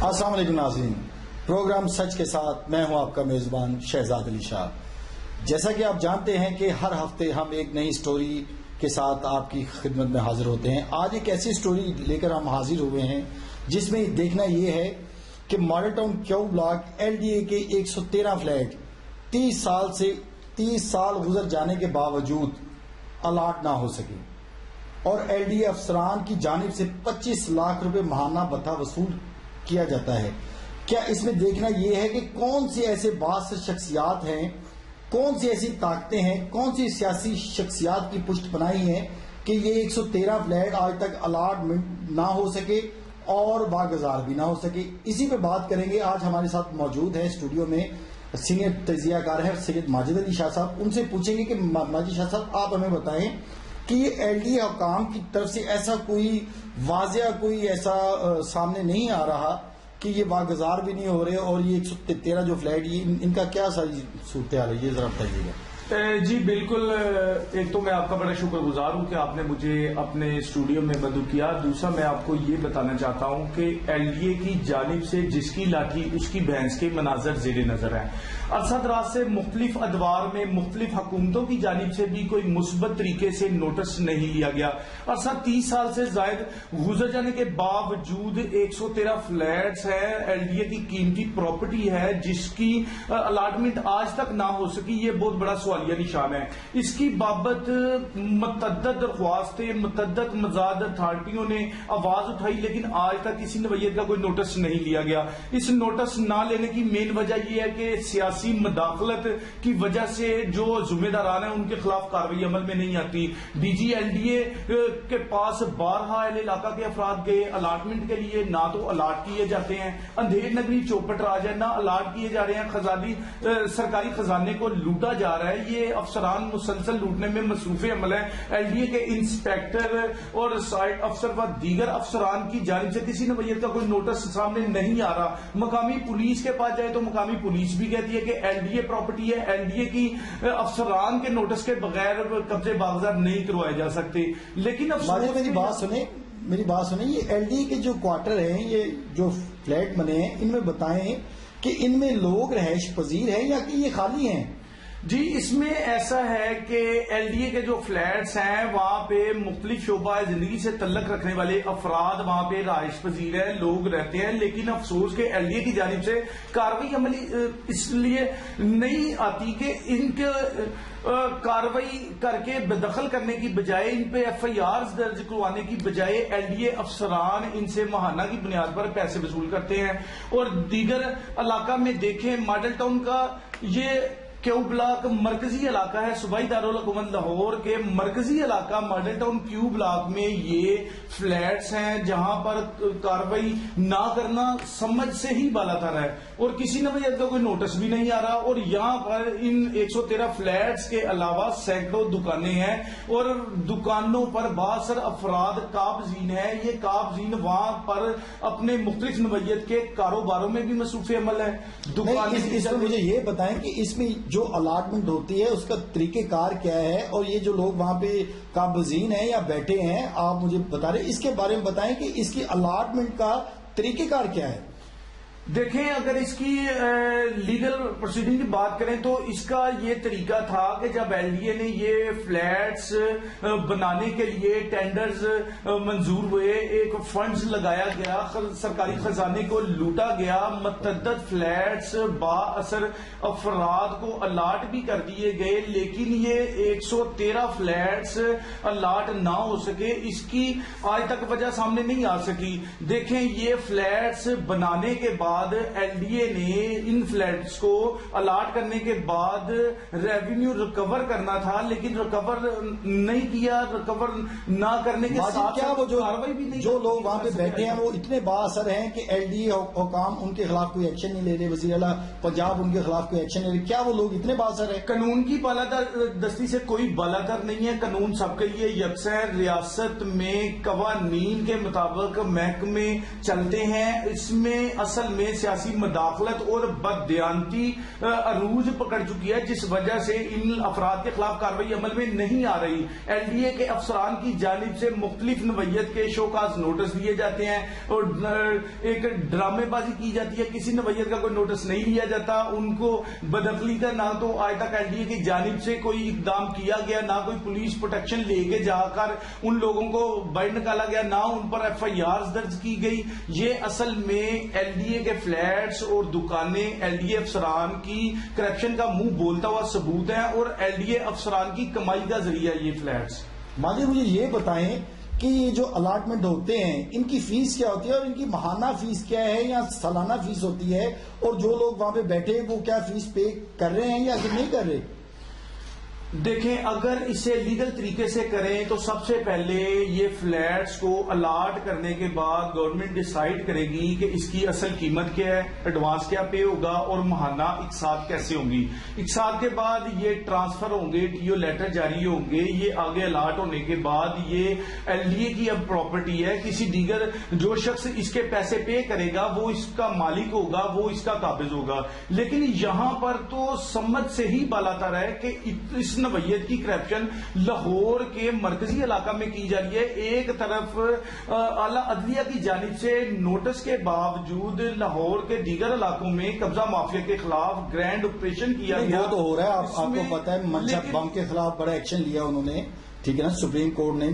السلام علیکم ناظرین، پروگرام سچ کے ساتھ میں ہوں آپ کا میزبان شہزاد علی شاہ۔ جیسا کہ آپ جانتے ہیں کہ ہر ہفتے ہم ایک نئی سٹوری کے ساتھ آپ کی خدمت میں حاضر ہوتے ہیں۔ آج ایک ایسی سٹوری لے کر ہم حاضر ہوئے ہیں جس میں دیکھنا یہ ہے کہ ماڈل ٹاؤن کیو بلاک LDA کے 113 فلیٹ 30 سال گزر جانے کے باوجود الاٹ نہ ہو سکے اور LDA افسران کی جانب سے 25 لاکھ روپے ماہانہ بھتہ وصول کیا جاتا ہے۔ کیا اس میں دیکھنا یہ ہے کہ کون سی ایسے باعث شخصیات ہیں، کون سی ایسی طاقتیں ہیں، کون سی سیاسی شخصیات کی پشت پناہی ہے کہ یہ 113 فلیٹ آج تک الاٹمنٹ نہ ہو سکے اور باگزار بھی نہ ہو سکے۔ اسی پہ بات کریں گے۔ آج ہمارے ساتھ موجود ہے اسٹوڈیو میں سینئر تجزیہ کار ہے سید ماجد علی شاہ صاحب۔ ان سے پوچھیں گے کہ ماجد شاہ صاحب، آپ ہمیں بتائیں کہ یہ LDA حکام کی طرف سے ایسا کوئی واضح کوئی ایسا سامنے نہیں آ رہا کہ یہ واگزار بھی نہیں ہو رہے اور یہ 113 جو فلیٹ یہ ان کا کیا ساری صورتحال ہے، یہ ذرا بتائیے گا۔ جی بالکل، ایک تو میں آپ کا بڑا شکر گزار ہوں کہ آپ نے مجھے اپنے اسٹوڈیو میں مدعو کیا۔ دوسرا میں آپ کو یہ بتانا چاہتا ہوں کہ LDA کی جانب سے جس کی لاٹھی اس کی بھینس کے مناظر زیر نظر ہیں۔ عرصہ دراز سے مختلف ادوار میں مختلف حکومتوں کی جانب سے بھی کوئی مثبت طریقے سے نوٹس نہیں لیا گیا۔ عرصہ 30 سال سے زائد گزر جانے کے باوجود 113 فلیٹس ہیں، LDA کی قیمتی پراپرٹی ہے جس کی الاٹمنٹ آج تک نہ ہو سکی۔ یہ بہت بڑا سوالیہ نشان ہے۔ اس کی بابت متعدد درخواستیں، متعدد مزاد اتھارٹیوں نے آواز اٹھائی، لیکن آج تک کسی نوعیت کا کوئی نوٹس نہیں لیا گیا۔ اس نوٹس نہ لینے کی مین وجہ یہ ہے کہ سیاسی مداخلت کی وجہ سے جو ذمہ داران ہیں ان کے خلاف کارروائی عمل میں نہیں آتی۔ DG LDA کے پاس بارہا اہل علاقہ کے افراد گئے الاٹمنٹ کے لیے، نہ تو الاٹ کیے جاتے ہیں۔ اندھیر نگری چوپٹ راج ہے، نہ الاٹ کیے جا رہے ہیں۔ سرکاری خزانے کو لوٹا جا رہا ہے۔ یہ افسران مسلسل لوٹنے میں مصروف عمل ہیں۔ LDA کے انسپیکٹر اور سائٹ افسر و دیگر افسران کی جانب سے کسی نوعیت کا کوئی نوٹس سامنے نہیں آ رہا۔ مقامی پولیس کے پاس جائے تو مقامی پولیس بھی کہتی ہے کہ LDA پراپرٹی ہے، LDA کی افسران کے نوٹس کے بغیر قبضے باغزار نہیں کروائے جا سکتے۔ لیکن میری بات سنیں، یہ LDA کے جو کوارٹر ہیں، یہ جو فلیٹ بنے ہیں، ان میں بتائیں کہ ان میں لوگ رہائش پذیر ہیں یا کہ یہ خالی ہیں؟ جی اس میں ایسا ہے کہ LDA کے جو فلیٹس ہیں وہاں پہ مختلف شعبہ زندگی سے تعلق رکھنے والے افراد وہاں پہ رہائش پذیر ہیں، لوگ رہتے ہیں، لیکن افسوس کہ LDA کی جانب سے کارروائی عملی اس لیے نہیں آتی کہ ان کے کارروائی کر کے بدخل کرنے کی بجائے، ان پہ FIRs درج کروانے کی بجائے LDA افسران ان سے ماہانہ کی بنیاد پر پیسے وصول کرتے ہیں۔ اور دیگر علاقہ میں دیکھیں، ماڈل ٹاؤن کا یہ کیو بلاک مرکزی علاقہ ہے، صوبائی دارالحکومت لاہور کے مرکزی علاقہ ماڈل ٹاؤن کیو بلاک میں یہ فلیٹس ہیں جہاں پر کارروائی نہ کرنا سمجھ سے ہی بالاتر ہے اور کسی نوعیت کا کوئی نوٹس بھی نہیں آ رہا۔ اور یہاں پر ان 113 فلیٹس کے علاوہ سینکڑوں دکانیں ہیں اور دکانوں پر بااثر افراد قابضین ہیں۔ یہ قابضین وہاں پر اپنے مختلف نوعیت کے کاروباروں میں بھی مصروف عمل ہے۔ اس میں مجھے یہ بتائیں کہ اس میں جو الاٹمنٹ ہوتی ہے اس کا طریقہ کار کیا ہے، اور یہ جو لوگ وہاں پہ قابضین ہیں یا بیٹھے ہیں، آپ مجھے بتا رہے، اس کے بارے میں بتائیں کہ اس کی الاٹمنٹ کا طریقہ کار کیا ہے؟ دیکھیں، اگر اس کی لیگل پروسیڈنگ کی بات کریں تو اس کا یہ طریقہ تھا کہ جب LDA نے یہ فلیٹس بنانے کے لیے ٹینڈرز منظور ہوئے، ایک فنڈز لگایا گیا، سرکاری خزانے کو لوٹا گیا، متعدد فلیٹس با اثر افراد کو الاٹ بھی کر دیے گئے، لیکن یہ 113 فلیٹس الاٹ نہ ہو سکے۔ اس کی آج تک وجہ سامنے نہیں آ سکی۔ دیکھیں، یہ فلیٹس بنانے کے بعد LDA نے ان فلیٹس کو الاٹ کرنے کے بعد ریونیو ریکور کرنا تھا، لیکن ریکور نہیں کیا۔ ریکور نہ کرنے کے ساتھ کیا وہ جو لوگ وہاں پہ بیٹھے ہیں وہ اتنے بااثر ہیں کہ LDA حکام ان کے خلاف کوئی ایکشن نہیں لے رہے، وزیر اعلیٰ پنجاب ان کے خلاف کوئی ایکشن لے رہے؟ کیا وہ لوگ اتنے بااثر ہیں؟ قانون کی بالادستی سے کوئی بالاتر نہیں ہے۔ قانون سب کے لیے یکساں ہے۔ ریاست میں قوانین کے مطابق محکمے چلتے ہیں۔ اس میں اصل میں میں سیاسی مداخلت اور بددیانتی عروج پکڑ چکی ہے، جس وجہ سے ان افراد کے خلاف کارروائی عمل میں نہیں آ رہی۔ ایل ڈی اے کے افسران کی جانب سے مختلف نوعیت کے شوکاز نوٹس دیے جاتے ہیں اور ایک ڈرامے بازی کی جاتی ہے، کسی نوعیت کا کوئی نوٹس نہیں لیا جاتا۔ ان کو بدعقلی کا نہ تو آج تک ایل ڈی اے کی جانب سے کوئی اقدام کیا گیا، نہ کوئی پولیس پروٹیکشن لے کے جا کر ان لوگوں کو باہر نکالا گیا، نہ ان پر ایف آئی آر درج کی گئی۔ یہ اصل میں ایل ڈی اے کے فلیٹس اور دکانیں ایل ڈی اے افسران کی کرپشن کا منہ بولتا ہوا ثبوت ہے، اور ایل ڈی اے افسران کی کمائی کا ذریعہ یہ فلیٹس۔ ماجد مجھے یہ بتائیں کہ یہ جو الاٹمنٹ ہوتے ہیں ان کی فیس کیا ہوتی ہے، اور ان کی ماہانہ فیس کیا ہے یا سالانہ فیس ہوتی ہے، اور جو لوگ وہاں پہ بیٹھے وہ کیا فیس پے کر رہے ہیں یا نہیں کر رہے؟ دیکھیں، اگر اسے لیگل طریقے سے کریں تو سب سے پہلے یہ فلیٹس کو الاٹ کرنے کے بعد گورنمنٹ ڈیسائیڈ کرے گی کہ اس کی اصل قیمت کیا ہے، ایڈوانس کیا پے ہوگا اور ماہانہ اقساط کیسے ہوں گی۔ اقساط کے بعد یہ ٹرانسفر ہوں گے، ٹی او لیٹر جاری ہوں گے، یہ آگے الاٹ ہونے کے بعد یہ ایل ڈی اے کی اب پراپرٹی ہے، کسی دیگر جو شخص اس کے پیسے پے کرے گا وہ اس کا مالک ہوگا، وہ اس کا قابض ہوگا۔ لیکن یہاں پر تو سمجھ سے ہی بالاتر ہے کہ اس نوعیت کی کرپشن لاہور کے مرکزی علاقہ میں کی جا رہی ہے۔ ایک طرف اعلی عدلیہ کی جانب سے نوٹس کے باوجود لاہور کے دیگر علاقوں میں قبضہ مافیا کے خلاف گرینڈ آپریشن کیا گیا۔ وہ تو ہو رہا ہے، آپ کو پتا ہے منشا بم کے خلاف بڑا ایکشن لیا انہوں نے، ٹھیک ہے نا، سپریم کورٹ نے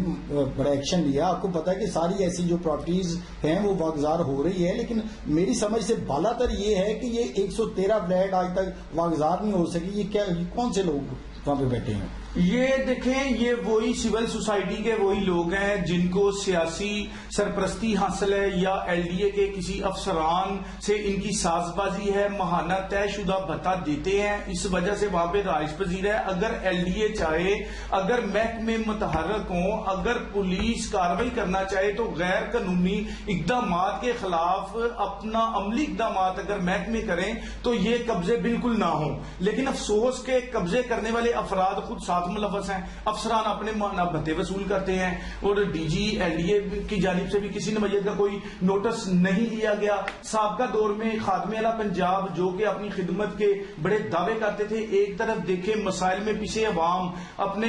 بڑا ایکشن لیا۔ آپ کو پتا ہے کہ ساری ایسی جو پراپرٹیز ہیں وہ واگزار ہو رہی ہے، لیکن میری سمجھ سے بالاتر یہ ہے کہ یہ 113 فلیٹ آج تک واگزار نہیں ہو سکی۔ یہ کیا، کون سے لوگ وہاں پہ بیٹھے ہیں؟ یہ دیکھیں، یہ وہی سول سوسائٹی کے وہی لوگ ہیں جن کو سیاسی سرپرستی حاصل ہے یا ایل ڈی اے کے کسی افسران سے ان کی ساز بازی ہے، ماہانہ طے شدہ بھتہ دیتے ہیں، اس وجہ سے وہاں پہ رائج پذیر ہے۔ اگر ایل ڈی اے چاہے، اگر محکمے متحرک ہوں، اگر پولیس کارروائی کرنا چاہے تو غیر قانونی اقدامات کے خلاف اپنا عملی اقدامات اگر محکمے کریں تو یہ قبضے بالکل نہ ہوں۔ لیکن افسوس کے قبضے کرنے والے افراد خود ساتھ ملوث ہیں، افسران اپنے بھتے وصول کرتے ہیں، اور D G L D A کی جانب سے بھی کسی نوعیت کا کوئی نوٹس نہیں لیا گیا۔ سابقہ دور میں خادم اعلیٰ پنجاب جو کہ اپنی خدمت کے بڑے دعوے کرتے تھے، ایک طرف دیکھیں مسائل میں پیچھے عوام اپنے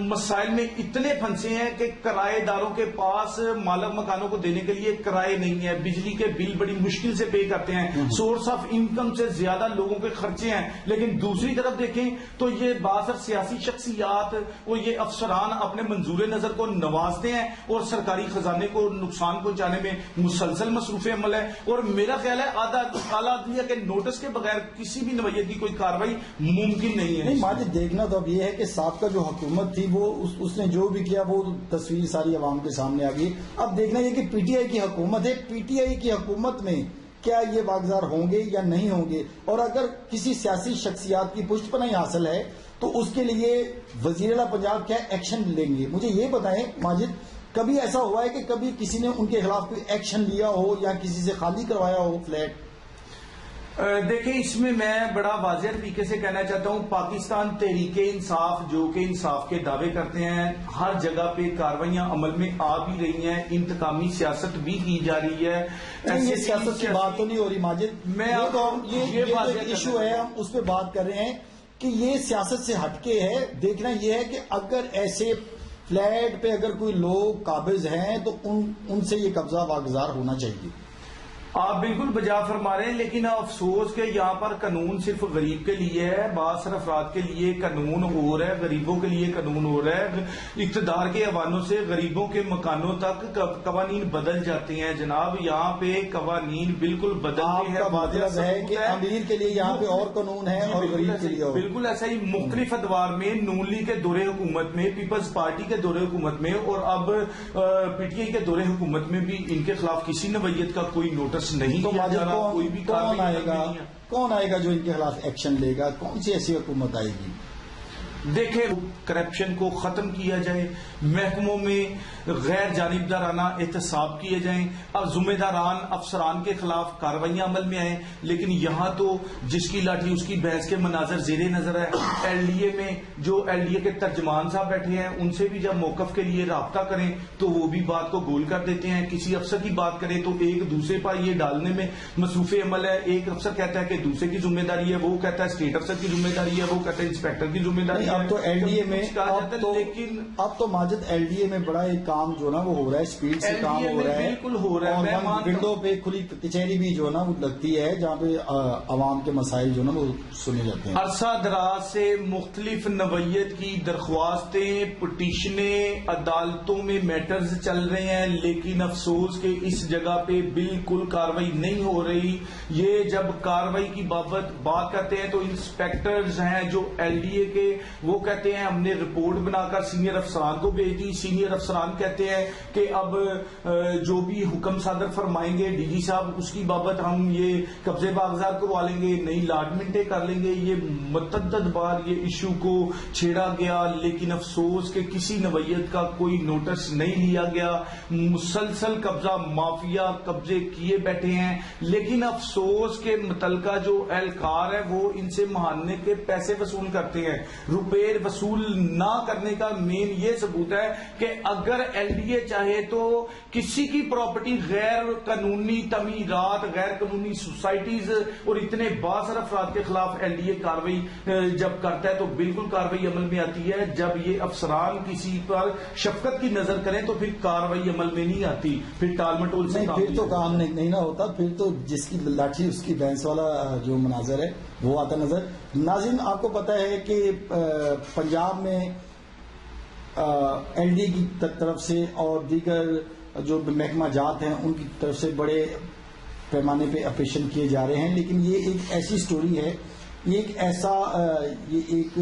مسائل میں اتنے پھنسے ہیں کہ کرائے داروں کے پاس مالک مکانوں کو دینے کے لیے کرائے نہیں ہے، بجلی کے بل بڑی مشکل سے پے کرتے ہیں، سورس آف انکم سے زیادہ لوگوں کے خرچے ہیں۔ لیکن دوسری طرف دیکھیں تو یہ باثر سیاسی شخصیات وہ یہ افسران اپنے منظور نظر کو نوازتے ہیں اور سرکاری خزانے کو نقصان پہنچانے میں مسلسل مصروف عمل ہے۔ اور میرا خیال ہے اعلیٰ عدلیہ کے نوٹس کے بغیر کسی بھی نوعیت کی کوئی کارروائی ممکن نہیں ہے۔ نہیں ماجد، دیکھنا تو اب یہ ہے کہ سابقہ جو حکومت تھی وہ اس نے جو بھی کیا وہ تصویر ساری عوام کے سامنے آ گئی۔ اب دیکھنا یہ کہ پی ٹی آئی کی حکومت ہے، پی ٹی آئی کی حکومت میں کیا یہ واگزار ہوں گے یا نہیں ہوں گے، اور اگر کسی سیاسی شخصیات کی پشت پناہی حاصل ہے تو اس کے لیے وزیر اعلیٰ پنجاب کیا ایکشن لیں گے؟ مجھے یہ بتائیں ماجد، کبھی ایسا ہوا ہے کہ کبھی کسی نے ان کے خلاف کوئی ایکشن لیا ہو یا کسی سے خالی کروایا ہو فلیٹ؟ دیکھیں، اس میں بڑا واضح طریقے سے کہنا چاہتا ہوں، پاکستان تحریک انصاف جو کہ انصاف کے دعوے کرتے ہیں، ہر جگہ پہ کارروائیاں عمل میں آ بھی رہی ہیں، انتقامی سیاست بھی کی جا رہی ہے۔ یہ سیاست کی بات تو نہیں ہو رہی ماجد، یہ ایشو ہے، ہم اس پہ بات کر رہے ہیں کہ یہ سیاست سے ہٹ کے ہے۔ دیکھنا یہ ہے کہ اگر ایسے فلیٹ پہ اگر کوئی لوگ قابض ہیں تو ان سے یہ قبضہ واگزار ہونا چاہیے۔ آپ بالکل بجا فرما رہے ہیں، لیکن افسوس کہ یہاں پر قانون صرف غریب کے لیے ہے، بااثر افراد کے لیے قانون ہو رہا ہے، غریبوں کے لیے قانون ہو رہا ہے۔ اقتدار کے حوالوں سے غریبوں کے مکانوں تک قوانین بدل جاتے ہیں جناب، یہاں پہ قوانین بالکل بدلتے ہیں۔ مطلب ہے کہ امیر کے لیے یہاں پہ اور قانون ہے اور غریب کے لیے اور۔ بالکل ایسا ہی مختلف ادوار میں نون لیگ کے دور حکومت میں، پیپلز پارٹی کے دور حکومت میں اور اب پی ٹی آئی کے دور حکومت میں بھی ان کے خلاف کسی نوعیت کا کوئی نوٹس نہیں کیا جا رہا، کوئی بھی کون آئے گا جو ان کے خلاف ایکشن لے گا؟ کون سی ایسی حکومت آئے گی؟ دیکھیں کرپشن کو ختم کیا جائے, محکموں میں غیر جانبدارانہ احتساب کیے جائیں, اب ذمہ داران افسران کے خلاف کارروائیاں عمل میں آئیں. لیکن یہاں تو جس کی لاٹھی اس کی بحث کے مناظر زیر نظر ہے. ایل ڈی اے میں جو ایل ڈی اے کے ترجمان صاحب بیٹھے ہیں ان سے بھی جب موقف کے لیے رابطہ کریں تو وہ بھی بات کو گول کر دیتے ہیں. کسی افسر کی بات کریں تو ایک دوسرے پر یہ ڈالنے میں مصروف عمل ہے. ایک افسر کہتا ہے کہ دوسرے کی ذمہ داری ہے, وہ کہتا ہے اسٹیٹ افسر کی ذمہ داری ہے, وہ کہتا ہے انسپیکٹر کی ذمہ داری ہے. اب تو ایل ڈی اے میں لیکن اب تو ماجد ایل ڈی اے میں بڑا ایک کام جو نا وہ ہو رہا ہے, اسپیڈ سے کام ہو رہا ہے, بالکل ہو رہا ہے. ونڈو پہ کھلی کچہری بھی جو نا وہ لگتی ہے جہاں پہ عوام کے مسائل جو نا وہ سنے جاتے ہیں. عرصہ دراز سے مختلف نوعیت کی درخواستیں, پٹیشنیں عدالتوں میں میٹرز چل رہے ہیں, لیکن افسوس کہ اس جگہ پہ بالکل کاروائی نہیں ہو رہی. یہ جب کاروائی کی بات کرتے ہیں تو انسپیکٹرز ہیں جو ایل ڈی اے کے, وہ کہتے ہیں ہم نے رپورٹ بنا کر سینئر افسران کو بھیج دی. سینئر افسران کہتے ہیں کہ اب جو بھی حکم صادر فرمائیں گے ڈی جی صاحب اس کی بابت ہم یہ قبضے باغزار کروا لیں گے, نئی لاٹمنٹیں کر لیں گے. یہ متعدد بار یہ ایشو کو چھیڑا گیا, لیکن افسوس کہ کسی نوعیت کا کوئی نوٹس نہیں لیا گیا. مسلسل قبضہ مافیا قبضے کیے بیٹھے ہیں, لیکن افسوس کہ متعلقہ جو اہلکار ہے وہ ان سے مہانے کے پیسے وصول کرتے ہیں. روپے وصول نہ کرنے کا مین یہ ثبوت ہے کہ اگر ایل ڈی اے چاہے تو کسی کی پراپرٹی غیر قانونی تعمیرات, غیر قانونی سوسائٹیز اور اتنے بااثر افراد کے خلاف ایل ڈی اے کاروائی جب کرتا ہے تو بالکل کاروائی عمل میں آتی ہے. جب یہ افسران کسی پر شفقت کی نظر کریں تو پھر کاروائی عمل میں نہیں آتی, پھر ٹال مٹول سے پھر تو کام نہیں نہ ہوتا, پھر تو جس کی لاٹھی اس کی بھینس والا جو مناظر ہے وہ آتا نظر. ناظرین آپ کو پتا ہے کہ پنجاب میں ایل ڈی کی طرف سے اور دیگر جو محکمہ جات ہیں ان کی طرف سے بڑے پیمانے پہ آپریشن کیے جا رہے ہیں, لیکن یہ ایک ایسی سٹوری ہے, یہ ایک ایسا یہ ایک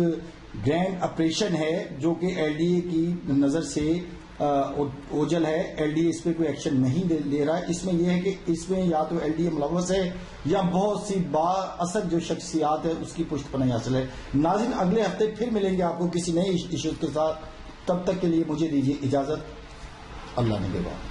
گرینڈ آپریشن ہے جو کہ ایل ڈی اے کی نظر سے اوجل ہے. ایل ڈی اے اس پہ کوئی ایکشن نہیں لے رہا ہے. اس میں یہ ہے کہ اس میں یا تو ایل ڈی اے ملوث ہے یا بہت سی با اثر جو شخصیات ہے اس کی پشت پناہی حاصل ہے. ناظرین اگلے ہفتے پھر ملیں گے آپ کو کسی نئے ایشوز کے ساتھ, تب تک کے لیے مجھے دیجیے اجازت. اللہ نگہبان.